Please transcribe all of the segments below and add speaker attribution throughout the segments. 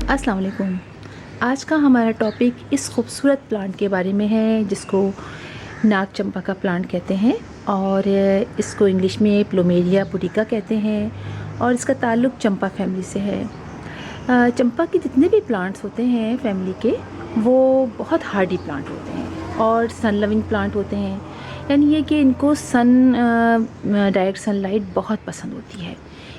Speaker 1: अस्सलाम वालेकुम। आज का हमारा टॉपिक इस खूबसूरत प्लांट के बारे में है जिसको नाग चंपा का प्लांट कहते हैं और इसको इंग्लिश में प्लूमेरिया पुडिका कहते हैं और इसका ताल्लुक़ चंपा फैमिली से है। चंपा के जितने भी प्लांट्स होते हैं फैमिली के वो बहुत हार्डी प्लांट होते हैं और सन लविंग प्लांट होते हैं, यानी ये कि इनको डायरेक्ट सनलाइट बहुत पसंद होती है।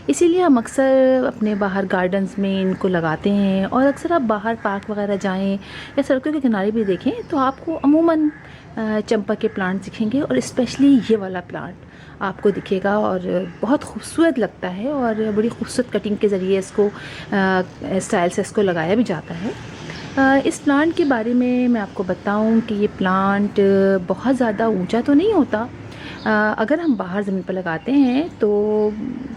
Speaker 1: इसीलिए हम अक्सर अपने बाहर गार्डन्स में इनको लगाते हैं और अक्सर आप बाहर पार्क वगैरह जाएं या सड़कों के किनारे भी देखें तो आपको अमूमन चंपा के प्लांट दिखेंगे और स्पेशली ये वाला प्लांट आपको दिखेगा और बहुत खूबसूरत लगता है और बड़ी खूबसूरत कटिंग के ज़रिए इसको स्टाइल से इसको लगाया भी जाता है। इस प्लांट के बारे में मैं आपको बताऊं कि ये प्लांट बहुत ज़्यादा ऊंचा तो नहीं होता। अगर हम बाहर ज़मीन पर लगाते हैं तो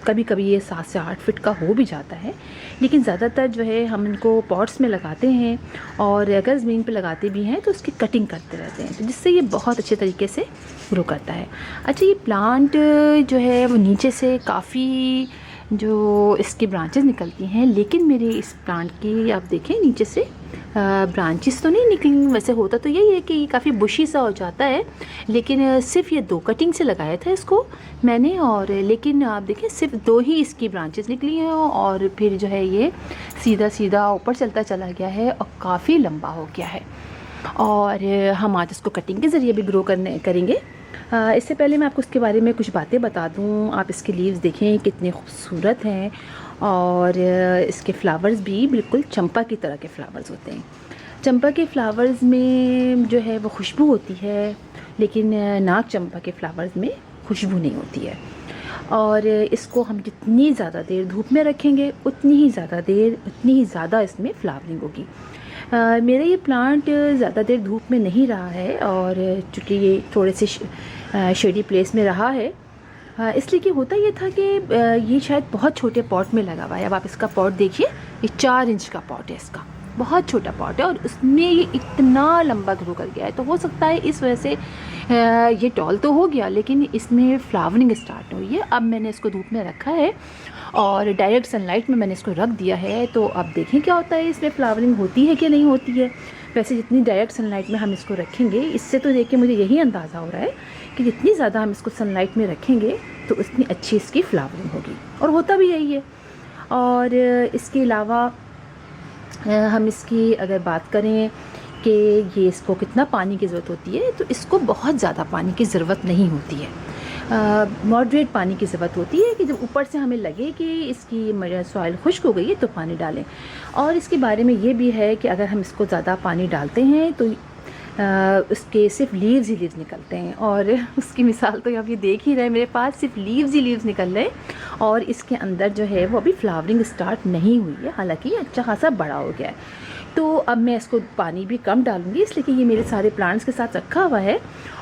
Speaker 1: कभी कभी ये 7 से 8 फीट का हो भी जाता है, लेकिन ज़्यादातर जो है हम इनको पॉट्स में लगाते हैं और अगर ज़मीन पर लगाते भी हैं तो उसकी कटिंग करते रहते हैं, तो जिससे ये बहुत अच्छे तरीके से ग्रो करता है। अच्छा, ये प्लांट जो है वो नीचे से काफ़ी जो इसकी ब्रांचेस निकलती हैं, लेकिन मेरे इस प्लांट की आप देखें नीचे से ब्रांचेस तो नहीं निकली। वैसे होता तो यही है कि ये काफ़ी बुशी सा हो जाता है, लेकिन सिर्फ ये 2 कटिंग से लगाया था इसको मैंने, और लेकिन आप देखें सिर्फ 2 ही इसकी ब्रांचेस निकली हैं और फिर जो है ये सीधा सीधा ऊपर चलता चला गया है और काफ़ी लंबा हो गया है। और हम आज इसको कटिंग के ज़रिए भी ग्रो करेंगे। इससे पहले मैं आपको इसके बारे में कुछ बातें बता दूं। आप इसके लीव्स देखें कितने खूबसूरत हैं और इसके फ्लावर्स भी बिल्कुल चंपा की तरह के फ्लावर्स होते हैं। चंपा के फ्लावर्स में जो है वो खुशबू होती है, लेकिन नाग चंपा के फ्लावर्स में खुशबू नहीं होती है। और इसको हम जितनी ज़्यादा देर धूप में रखेंगे उतनी ही ज़्यादा इसमें फ्लावरिंग होगी। मेरा ये प्लांट ज़्यादा देर धूप में नहीं रहा है और चूँकि ये थोड़े से शेडी प्लेस में रहा है, इसलिए कि होता ये था कि ये शायद बहुत छोटे पॉट में लगा हुआ है। अब आप इसका पॉट देखिए, ये 4 इंच का पॉट है, इसका बहुत छोटा पॉट है और उसमें ये इतना लंबा ग्रो कर गया है। तो हो सकता है इस वजह से ये टॉल तो हो गया, लेकिन इसमें फ्लावरिंग स्टार्ट हुई है। अब मैंने इसको धूप में रखा है और डायरेक्ट सनलाइट में मैंने इसको रख दिया है, तो अब देखें क्या होता है, इसमें फ्लावरिंग होती है कि नहीं होती है। वैसे जितनी डायरेक्ट सनलाइट में हम इसको रखेंगे, इससे तो देख के मुझे यही अंदाज़ा हो रहा है कि जितनी ज़्यादा हम इसको सनलाइट में रखेंगे तो उतनी अच्छी इसकी फ्लावरिंग होगी, और होता भी यही है। और इसके अलावा हम इसकी अगर बात करें कि ये इसको कितना पानी की ज़रूरत होती है, तो इसको बहुत ज़्यादा पानी की ज़रूरत नहीं होती है। मॉडरेट पानी की ज़रूरत होती है कि जब ऊपर से हमें लगे कि इसकी सॉइल खुश्क हो गई है तो पानी डालें। और इसके बारे में ये भी है कि अगर हम इसको ज़्यादा पानी डालते हैं तो उसके सिर्फ लीव्स ही लीव्स निकलते हैं, और उसकी मिसाल तो आप ये देख ही रहे हैं, मेरे पास सिर्फ लीव्स ही लीव्स निकल रहे हैं और इसके अंदर जो है वो अभी फ्लावरिंग स्टार्ट नहीं हुई है, हालांकि ये अच्छा खासा बड़ा हो गया है। तो अब मैं इसको पानी भी कम डालूंगी, इसलिए कि ये मेरे सारे प्लांट्स के साथ रखा हुआ है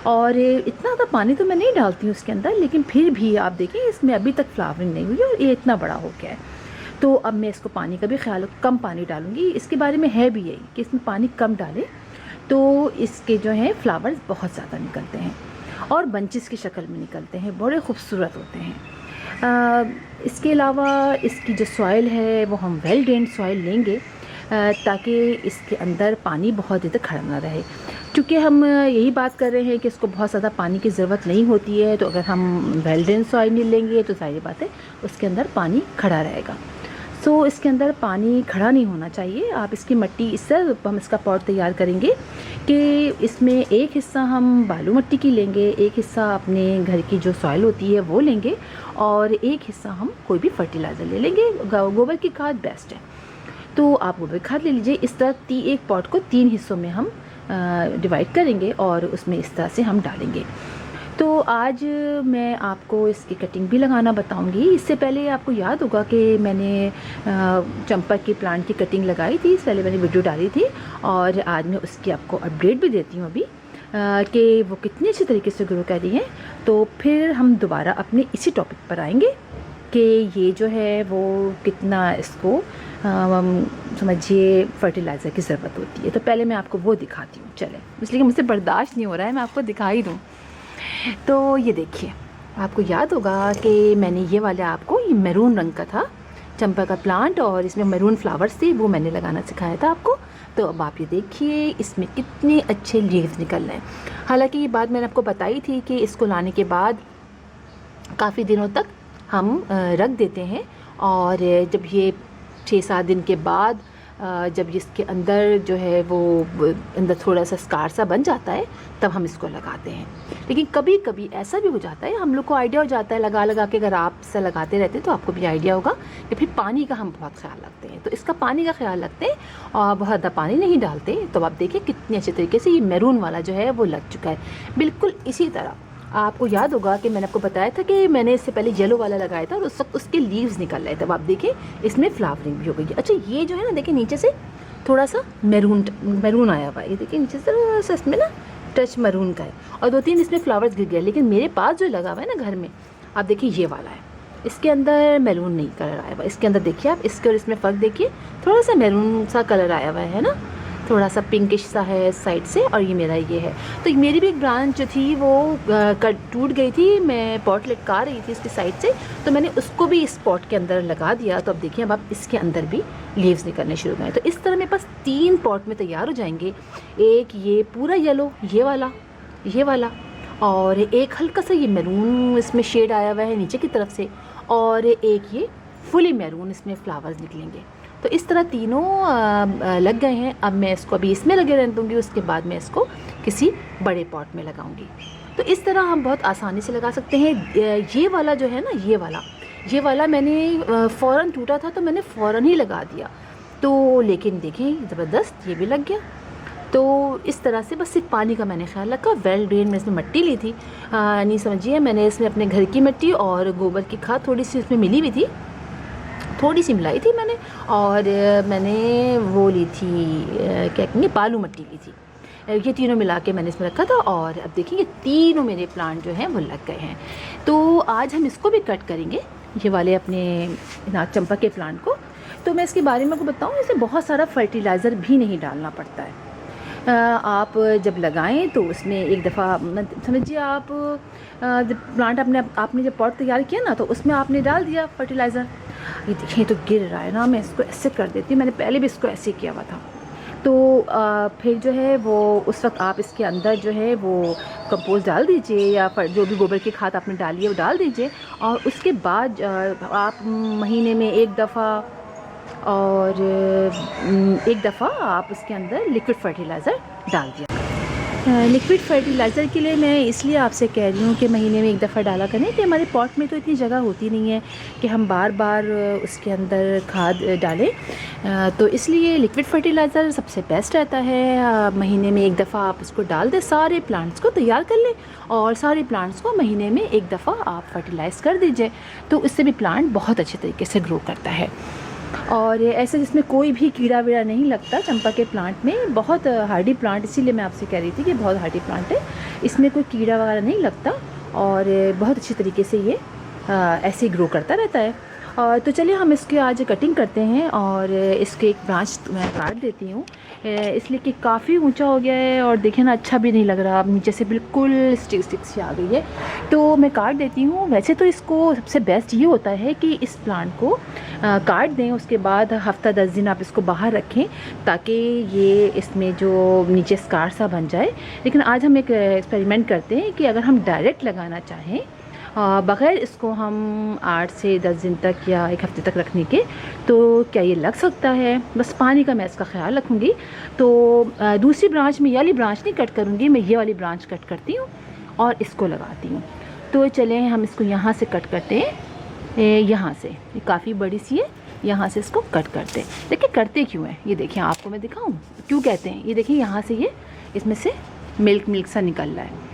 Speaker 1: और इतना ज़्यादा पानी तो मैं नहीं डालती हूँ उसके अंदर, लेकिन फिर भी आप देखें इसमें अभी तक फ्लावरिंग नहीं हुई है और ये इतना बड़ा हो गया है। तो अब मैं इसको पानी का भी ख्याल कम पानी डालूंगी। इसके बारे में है भी यही कि इसमें पानी कम डालें तो इसके जो हैं फ्लावर्स बहुत ज़्यादा निकलते हैं और बंचेस की शक्ल में निकलते हैं, बड़े खूबसूरत होते हैं। इसके अलावा इसकी जो सॉइल है वो हम वेल ड्रेन्ड सॉइल लेंगे ताकि इसके अंदर पानी बहुत देर तक खड़ा ना रहे। क्योंकि हम यही बात कर रहे हैं कि इसको बहुत ज़्यादा पानी की ज़रूरत नहीं होती है, तो अगर हम वेल ड्रेन्ड सॉइल नहीं लेंगे तो सारी बात है उसके अंदर पानी खड़ा रहेगा। सो इसके अंदर पानी खड़ा नहीं होना चाहिए। आप इसकी मिट्टी, इससे हम इसका पॉट तैयार करेंगे कि इसमें एक हिस्सा हम बालू मिट्टी की लेंगे, एक हिस्सा अपने घर की जो सॉइल होती है वो लेंगे और एक हिस्सा हम कोई भी फर्टिलाइज़र ले लेंगे। गोबर की खाद बेस्ट है, तो आप गोबर खाद ले लीजिए। इस तरह एक पॉट को 3 हिस्सों में हम डिवाइड करेंगे और उसमें इस तरह से हम डालेंगे। तो आज मैं आपको इसकी कटिंग भी लगाना बताऊंगी। इससे पहले आपको याद होगा कि मैंने चंपा की प्लांट की कटिंग लगाई थी, इससे पहले मैंने वीडियो डाली थी और आज मैं उसकी आपको अपडेट भी देती हूँ अभी कि वो कितनी अच्छी तरीके से ग्रो कर रही हैं। तो फिर हम दोबारा अपने इसी टॉपिक पर आएंगे कि ये जो है वो कितना इसको समझिए फर्टिलाइज़र की ज़रूरत होती है। तो पहले मैं आपको वो दिखाती हूँ, चले, इसलिए मुझसे बर्दाश्त नहीं हो रहा है, मैं आपको दिखा ही दूँ। तो ये देखिए, आपको याद होगा कि मैंने ये वाला आपको ये मैरून रंग का था चंपा का प्लांट और इसमें मैरून फ्लावर्स थे, वो मैंने लगाना सिखाया था आपको। तो अब आप ये देखिए इसमें कितने अच्छे लीव्स निकल रहे हैं। हालांकि ये बात मैंने आपको बताई थी कि इसको लाने के बाद काफ़ी दिनों तक हम रख देते हैं, और जब ये 6-7 दिन के बाद जब इसके अंदर जो है वो अंदर थोड़ा सा स्कार सा बन जाता है, तब हम इसको लगाते हैं। लेकिन कभी कभी ऐसा भी हो जाता है, हम लोग को आइडिया हो जाता है लगा लगा के, अगर आप से लगाते रहते हैं तो आपको भी आइडिया होगा कि फिर पानी का हम बहुत ख्याल रखते हैं। तो इसका पानी का ख्याल रखते हैं और बहुत ज़्यादा पानी नहीं डालते। तो आप देखिए कितने अच्छे तरीके से ये मैरून वाला जो है वो लग चुका है। बिल्कुल इसी तरह आपको याद होगा कि मैंने आपको बताया था कि मैंने इससे पहले येलो वाला लगाया था और उस वक्त उसके लीव्स निकल रहे थे। अब आप देखिए इसमें फ्लावरिंग भी हो गई है। अच्छा, ये जो है ना, देखिए नीचे से थोड़ा सा मैरून आया हुआ है, ये देखिए नीचे से थोड़ा सा इसमें ना टच मैरून का है, और 2-3 इसमें फ्लावर्स गिर गए। लेकिन मेरे पास जो लगा हुआ है ना घर में, आप देखिए ये वाला है, इसके अंदर मैरून नहीं कलर आया हुआ। इसके अंदर देखिए आप, इसके और इसमें फ़र्क देखिए, थोड़ा सा मैरून सा कलर आया हुआ है ना, थोड़ा सा पिंकिश सा है साइड से, और ये मेरा ये है। तो मेरी भी एक ब्रांच जो थी वो टूट गई थी, मैं पॉट लटका रही थी इसकी साइड से, तो मैंने उसको भी इस पॉट के अंदर लगा दिया। तो अब देखिए अब आप इसके अंदर भी लीव्स निकलने शुरू हो गए। तो इस तरह मेरे पास 3 पॉट में तैयार हो जाएंगे। एक ये पूरा येलो, ये वाला, और एक हल्का सा ये मैरून इसमें शेड आया हुआ है नीचे की तरफ से, और एक ये फुली मैरून इसमें फ्लावर्स निकलेंगे। तो इस तरह तीनों लग गए हैं। अब मैं इसको अभी इसमें लगे रहने दूँगी, उसके बाद मैं इसको किसी बड़े पॉट में लगाऊंगी। तो इस तरह हम बहुत आसानी से लगा सकते हैं। ये वाला जो है ना, ये वाला मैंने फ़ौरन टूटा था तो मैंने फ़ौरन ही लगा दिया। तो लेकिन देखें ज़बरदस्त ये भी लग गया। तो इस तरह से बस सिर्फ पानी का मैंने ख्याल रखा। वेल ड्रेन में इसमें मिट्टी ली थी, नहीं समझिए, मैंने इसमें अपने घर की मिट्टी और गोबर की खाद थोड़ी सी उसमें मिली हुई थी, थोड़ी सी मिलाई थी मैंने, और मैंने वो ली थी क्या कहेंगे, बालू मिट्टी ली थी। ये तीनों मिला के मैंने इसमें रखा था। और अब देखिए ये तीनों मेरे प्लांट जो हैं वो लग गए हैं। तो आज हम इसको भी कट करेंगे, ये वाले अपने नाग चंपा के प्लांट को। तो मैं इसके बारे में आपको बताऊँ, इसे बहुत सारा फर्टिलाइज़र भी नहीं डालना पड़ता है। आप जब लगाएं तो उसमें एक दफ़ा समझिए, आप जब प्लांट आपने जब पॉट तैयार किया ना, तो उसमें आपने डाल दिया फर्टिलाइज़र। ये देखिए तो गिर रहा है ना, मैं इसको ऐसे कर देती हूँ, मैंने पहले भी इसको ऐसे किया हुआ था। तो फिर जो है वो उस वक्त आप इसके अंदर जो है वो कंपोस्ट डाल दीजिए, या जो भी गोबर की खाद आपने डाली है वो डाल दीजिए। और उसके बाद आप महीने में एक दफ़ा और एक दफ़ा आप उसके अंदर लिक्विड फर्टिलाइज़र डाल दिया। लिक्विड फर्टिलाइज़र के लिए मैं इसलिए आपसे कह रही हूँ कि महीने में एक दफ़ा डाला करें, कि हमारे पॉट में तो इतनी जगह होती नहीं है कि हम बार बार उसके अंदर खाद डालें। तो इसलिए लिक्विड फर्टिलाइज़र सबसे बेस्ट रहता है। महीने में एक दफ़ा आप उसको डाल दें, सारे प्लांट्स को तैयार कर लें, और सारे प्लांट्स को महीने में एक दफ़ा आप फर्टिलाइज़ कर दीजिए। तो इससे भी प्लांट बहुत अच्छे तरीके से ग्रो करता है। और ऐसे जिसमें कोई भी कीड़ा वीड़ा नहीं लगता। चंपा के प्लांट में बहुत हार्डी प्लांट, इसीलिए मैं आपसे कह रही थी कि बहुत हार्डी प्लांट है, इसमें कोई कीड़ा वगैरह नहीं लगता, और बहुत अच्छी तरीके से ये ऐसे ही ग्रो करता रहता है। और तो चलिए हम इसकी आज कटिंग करते हैं, और इसके एक ब्रांच मैं काट देती हूँ, इसलिए कि काफ़ी ऊंचा हो गया है और देखिए ना अच्छा भी नहीं लग रहा, नीचे से बिल्कुल स्टिक सी आ गई है। तो मैं काट देती हूँ। वैसे तो इसको सबसे बेस्ट ये होता है कि इस प्लांट को काट दें, उसके बाद हफ्ता 10 दिन आप इसको बाहर रखें, ताकि ये इसमें जो नीचे स्कार सा बन जाए। लेकिन आज हम एक एक्सपेरिमेंट करते हैं कि अगर हम डायरेक्ट लगाना चाहें बग़ैर इसको हम 8 से 10 दिन तक या एक हफ़्ते तक रखने के, तो क्या ये लग सकता है। बस पानी का मैं इसका ख्याल रखूँगी। तो दूसरी ब्रांच में, ये वाली ब्रांच नहीं कट करूँगी, मैं ये वाली ब्रांच कट करती हूँ और इसको लगाती हूँ। तो चलें हम इसको यहाँ से कट करते हैं, यहाँ से, ये काफ़ी बड़ी सी है, यहाँ से इसको कट करते हैं। देखिए करते क्यों है, ये देखिए आपको मैं दिखाऊँ क्यों कहते हैं। ये देखिए यहाँ से ये इसमें से मिल्क सा निकल रहा है।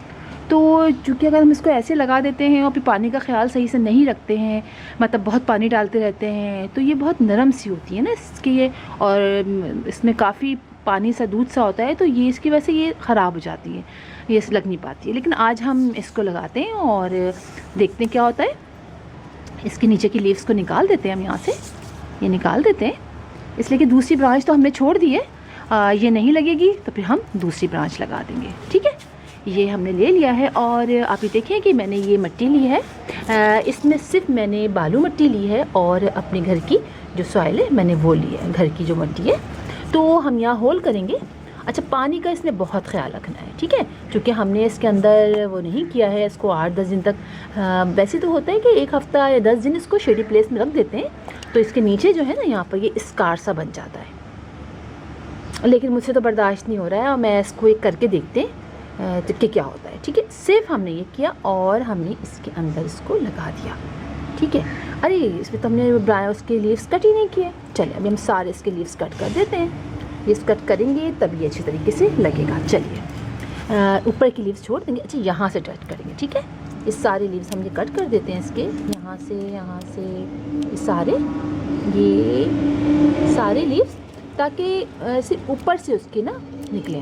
Speaker 1: तो चूँकि अगर हम इसको ऐसे लगा देते हैं और फिर पानी का ख्याल सही से नहीं रखते हैं, मतलब बहुत पानी डालते रहते हैं, तो ये बहुत नरम सी होती है ना इसकी ये, और इसमें काफ़ी पानी सा दूध सा होता है, तो ये इसकी वजह से ये ख़राब हो जाती है, ये लग नहीं पाती है। लेकिन आज हम इसको लगाते हैं और देखते हैं क्या होता है। इसके नीचे की लीव्स को निकाल देते हैं हम, यहाँ से ये निकाल देते हैं, इसलिए कि दूसरी ब्रांच तो हमने छोड़ दी है, ये नहीं लगेगी तो फिर हम दूसरी ब्रांच लगा देंगे। ठीक है, ये हमने ले लिया है और आप ये देखिए कि मैंने ये मिट्टी ली है। इसमें सिर्फ मैंने बालू मिट्टी ली है और अपने घर की जो सॉइल है मैंने वो ली है, घर की जो मिट्टी है। तो हम यहाँ होल करेंगे। अच्छा, पानी का इसमें बहुत ख्याल रखना है, ठीक है, क्योंकि हमने इसके अंदर वो नहीं किया है इसको 8-10 दिन तक। वैसे तो होता है कि 1 हफ़्ता या 10 दिन इसको शेडी प्लेस में रख देते हैं, तो इसके नीचे जो है ना यहाँ पर ये स्कार सा बन जाता है। लेकिन मुझसे तो बर्दाश्त नहीं हो रहा है और मैं इसको एक करके देखते हैं तो क्या होता है। ठीक है, सिर्फ हमने ये किया और हमने इसके अंदर इसको लगा दिया। ठीक है, अरे इसमें तो हमने उसके लीव्स कट ही नहीं किए। चलिए अभी हम सारे इसके लीव्स कट कर देते हैं। लीव्स कट करेंगे तब ये अच्छी तरीके से लगेगा। चलिए ऊपर की लीव्स छोड़ देंगे। अच्छा, यहाँ से कट करेंगे। ठीक है, ये सारे लीव्स हम ये कट कर देते हैं इसके, यहाँ से ये सारे लीव्स, ताकि ऐसे ऊपर से उसके ना निकले।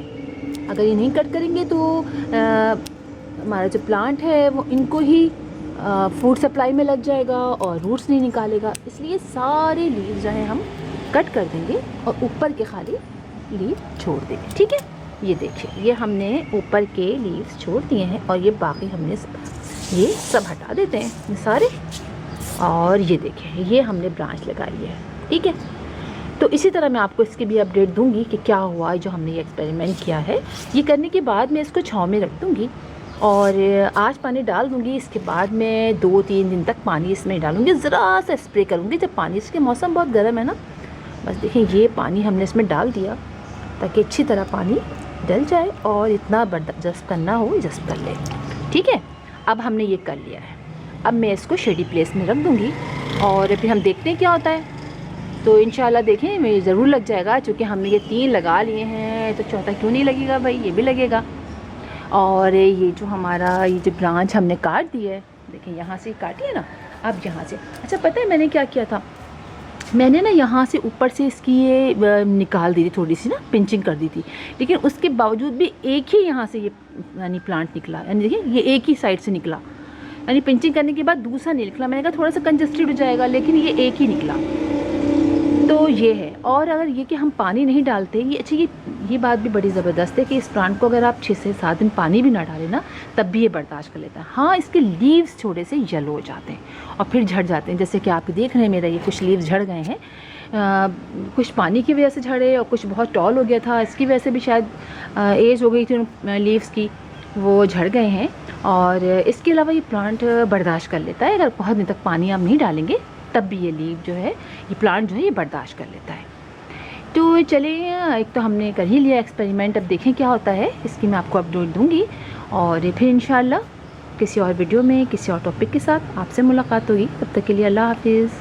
Speaker 1: अगर ये नहीं कट करेंगे तो हमारा जो प्लांट है वो इनको ही फूड सप्लाई में लग जाएगा और रूट्स नहीं निकालेगा। इसलिए सारे लीव्स जो हैं हम कट कर देंगे और ऊपर के खाली लीव छोड़ देंगे। ठीक है, ये देखिए ये हमने ऊपर के लीव्स छोड़ दिए हैं और ये बाकी हमने ये सब हटा देते हैं ये सारे। और ये देखिए ये हमने ब्रांच लगाई है। ठीक है, तो इसी तरह मैं आपको इसकी भी अपडेट दूंगी कि क्या हुआ जो हमने ये एक्सपेरिमेंट किया है। ये करने के बाद मैं इसको छाँव में रख दूंगी और आज पानी डाल दूंगी। इसके बाद मैं 2-3 दिन तक पानी इसमें डालूंगी, ज़रा सा स्प्रे करूंगी जब पानी, इसके मौसम बहुत गर्म है ना। बस देखिए ये पानी हमने इसमें डाल दिया ताकि अच्छी तरह पानी डल जाए और इतना जस्ट करना हो जस्ट कर ले। ठीक है, अब हमने ये कर लिया है। अब मैं इसको शेडी प्लेस में रख दूँगी और फिर हम देखते हैं क्या होता है। तो इंशाल्लाह देखें मुझे ज़रूर लग जाएगा, क्योंकि हमने ये 3 लगा लिए हैं तो चौथा क्यों नहीं लगेगा भाई, ये भी लगेगा। और ये जो हमारा ये जो ब्रांच हमने काट दी है, देखें यहाँ से काटी है ना, अब यहाँ से। अच्छा पता है मैंने क्या किया था, मैंने ना यहाँ से ऊपर से इसकी ये निकाल दी थी, थोड़ी सी ना पिंचिंग कर दी थी, लेकिन उसके बावजूद भी एक ही यहाँ से ये यानी प्लांट निकला। यानी देखिए ये एक ही साइड से निकला, यानी पिंचिंग करने के बाद दूसरा नहीं निकला। मैंने कहा थोड़ा सा कंजस्टेड हो जाएगा, लेकिन ये एक ही निकला। तो ये है। और अगर ये कि हम पानी नहीं डालते, ये अच्छा ये बात भी बड़ी ज़बरदस्त है कि इस प्लांट को अगर आप 6 से 7 दिन पानी भी ना डालें ना तब भी ये बर्दाश्त कर लेता है। हाँ, इसके लीव्स थोड़े से येलो हो जाते हैं और फिर झड़ जाते हैं, जैसे कि आप देख रहे हैं मेरा ये कुछ लीव्स झड़ गए हैं। कुछ पानी की वजह से झड़े और कुछ बहुत टॉल हो गया था, इसकी वजह से भी शायद एज हो गई थी लीव्स की, वो झड़ गए हैं। और इसके अलावा ये प्लांट बर्दाश्त कर लेता है, अगर बहुत दिन तक पानी आप नहीं डालेंगे तब भी ये लीव जो है, ये प्लांट जो है ये बर्दाश्त कर लेता है। तो चलिए एक तो हमने कर ही लिया एक्सपेरिमेंट, अब देखें क्या होता है। इसकी मैं आपको अपडेट दूंगी और फिर इंशाल्लाह किसी और वीडियो में किसी और टॉपिक के साथ आपसे मुलाकात होगी। तब तक के लिए अल्लाह हाफिज़।